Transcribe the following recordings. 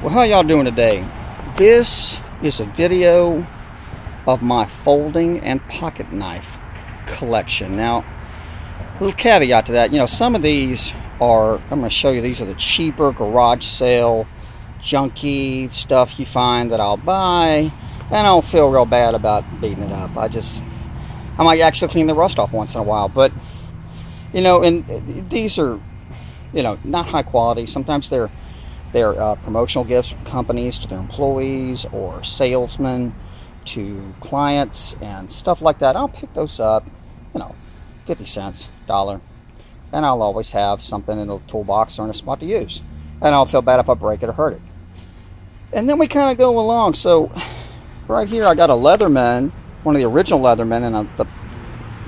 Well, how y'all doing today? This is a video of my folding and pocket knife collection. Now, a little caveat to that, some of these are, I'm going to show you, these are the cheaper garage sale, junky stuff you find that I'll buy, and I don't feel real bad about beating it up. I might actually clean the rust off once in a while, but, and these are, not high quality. Sometimes they're promotional gifts from companies to their employees or salesmen to clients and stuff like that. I'll pick those up, 50 cents, $1, and I'll always have something in a toolbox or in a spot to use. And I'll feel bad if I break it or hurt it. And then we kind of go along. So right here I got a Leatherman, one of the original Leathermen, and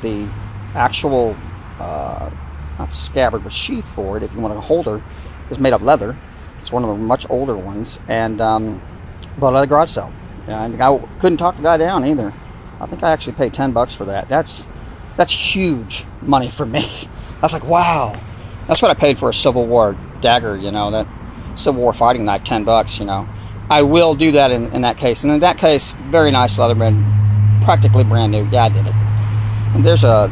the actual, not scabbard, but sheath for it, if you want a holder, is made of leather. It's one of the much older ones, and bought it at a garage sale. And I couldn't talk the guy down either. I think I actually paid $10 for that. That's huge money for me. I was like, wow, that's what I paid for a Civil War dagger. That Civil War fighting knife, $10. I will do that in that case. And in that case, very nice Leatherman, practically brand new. Yeah, I did it. And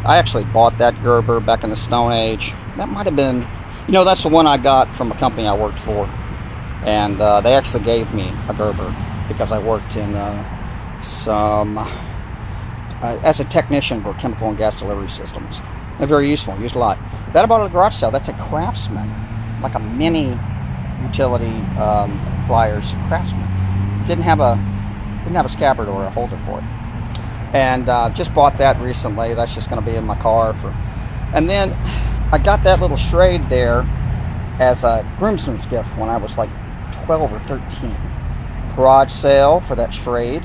I actually bought that Gerber back in the Stone Age. That might have been. That's the one I got from a company I worked for, and they actually gave me a Gerber because I worked in as a technician for chemical and gas delivery systems. They're very useful, used a lot. That I bought at a garage sale. That's a Craftsman, like a mini utility pliers Craftsman. Didn't have a scabbard or a holder for it, and just bought that recently. That's just going to be in my car and then. I got that little Shrade there as a groomsman's gift when I was like 12 or 13. Garage sale for that Shrade.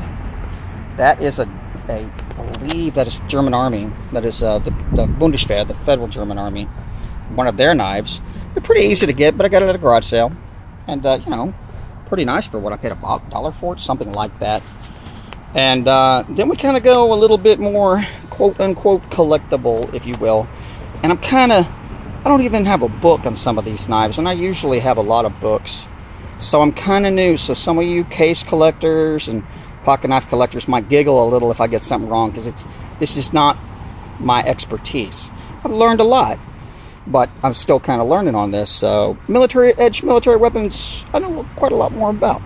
That is I believe that is the German Army. That is the Bundeswehr, the Federal German Army. One of their knives. They're pretty easy to get, but I got it at a garage sale. And, pretty nice for what I paid about $1 for it, something like that. And then we kind of go a little bit more quote-unquote collectible, if you will. And I don't even have a book on some of these knives, and I usually have a lot of books. So I'm kind of new, so some of you case collectors and pocket knife collectors might giggle a little if I get something wrong, because this is not my expertise. I've learned a lot, but I'm still kind of learning on this. So military weapons, I know quite a lot more about.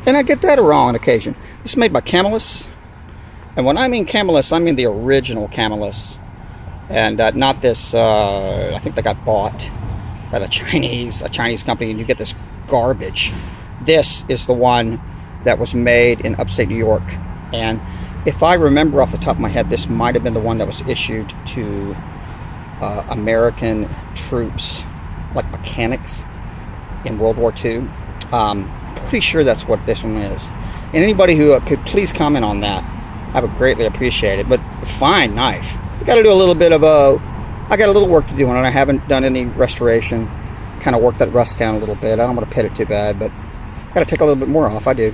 And I get that wrong on occasion. This is made by Camillus. And when I mean Camillus, I mean the original Camillus. And not this, I think they got bought by a Chinese company, and you get this garbage. This is the one that was made in upstate New York. And if I remember off the top of my head, this might have been the one that was issued to American troops, like mechanics in World War II. I'm pretty sure that's what this one is. And anybody who could please comment on that, I would greatly appreciate it. But fine knife. Got to do a little bit of I got a little work to do on it. I haven't done any restoration. Kind of worked that rust down a little bit. I don't want to pet it too bad, but got to take a little bit more off. I do.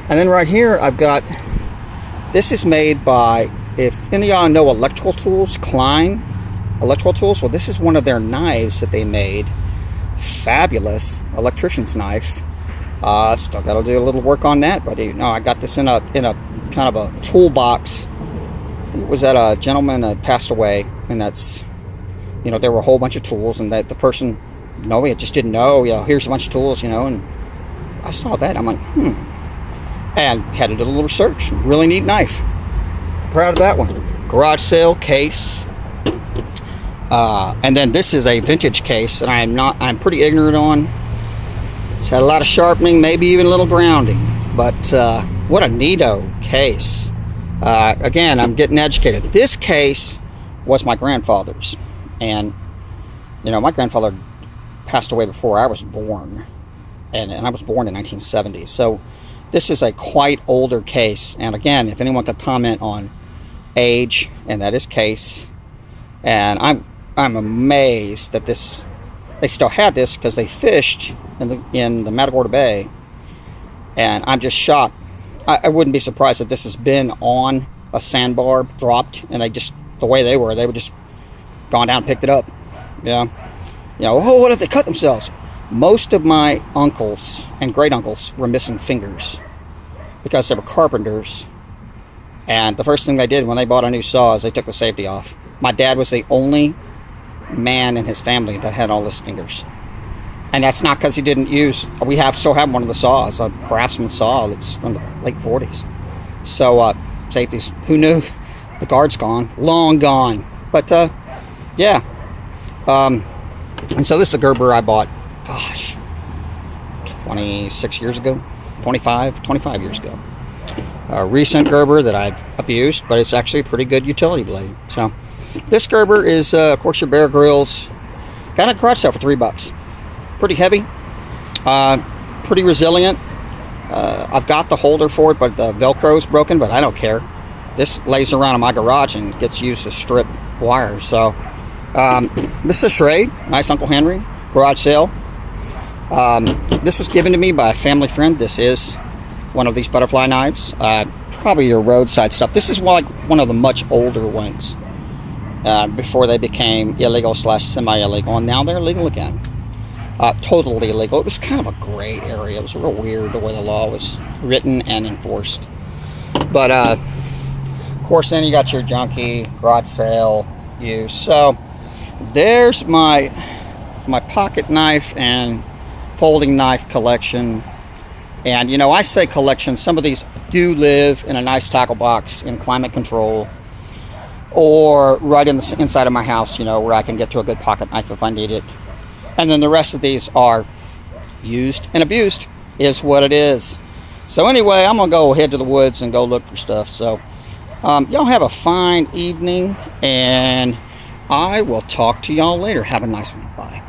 And then right here, I've got, this is made by, if any of y'all know electrical tools, Klein electrical tools. Well, this is one of their knives that they made. Fabulous electrician's knife. Still got to do a little work on that, but I got this in a kind of a toolbox. It was that a gentleman that passed away, and that's, there were a whole bunch of tools, and that the person, he just didn't know, here's a bunch of tools, and I saw that, I'm like, and had to do a little research. Really neat knife. Proud of that one. Garage sale case. And then this is a vintage case, and I'm pretty ignorant on. It's had a lot of sharpening, maybe even a little grounding, but what a neato case. Again, I'm getting educated. This case was my grandfather's, and my grandfather passed away before I was born, and I was born in 1970. So this is a quite older case. And again, if anyone could comment on age, and that is case, and I'm amazed that they still had this, because they fished in the Matagorda Bay, and I'm just shocked. I wouldn't be surprised if this has been on a sandbar, dropped, and the way they would just gone down and picked it up. Oh, what if they cut themselves? Most of my uncles and great uncles were missing fingers because they were carpenters. And the first thing they did when they bought a new saw is they took the safety off. My dad was the only man in his family that had all his fingers. And that's not because he didn't use... We still have one of the saws, a Craftsman saw that's from the late 40s. So, safeties. Who knew? The guard's gone. Long gone. But, yeah. And so this is a Gerber I bought, gosh, 26 years ago. 25 years ago. A recent Gerber that I've abused, but it's actually a pretty good utility blade. So, this Gerber is, of course, your Bear Grylls. Got a garage sale for $3. Pretty heavy, pretty resilient. I've got the holder for it, but the Velcro's broken, but I don't care. This lays around in my garage and gets used to strip wires. So, this is a Shrade, nice Uncle Henry, garage sale. This was given to me by a family friend. This is one of these butterfly knives, probably your roadside stuff. This is like one of the much older ones, before they became illegal / semi-illegal, and now they're legal again. Totally illegal. It was kind of a gray area. It was real weird the way the law was written and enforced. But, of course, then you got your junky garage sale use. So, there's my pocket knife and folding knife collection. And, you know, I say collection. Some of these do live in a nice tackle box in climate control, or right in the inside of my house, you know, where I can get to a good pocket knife if I need it. And then the rest of these are used and abused, is what it is. So anyway, I'm going to go head to the woods and go look for stuff. So y'all have a fine evening, and I will talk to y'all later. Have a nice one. Bye.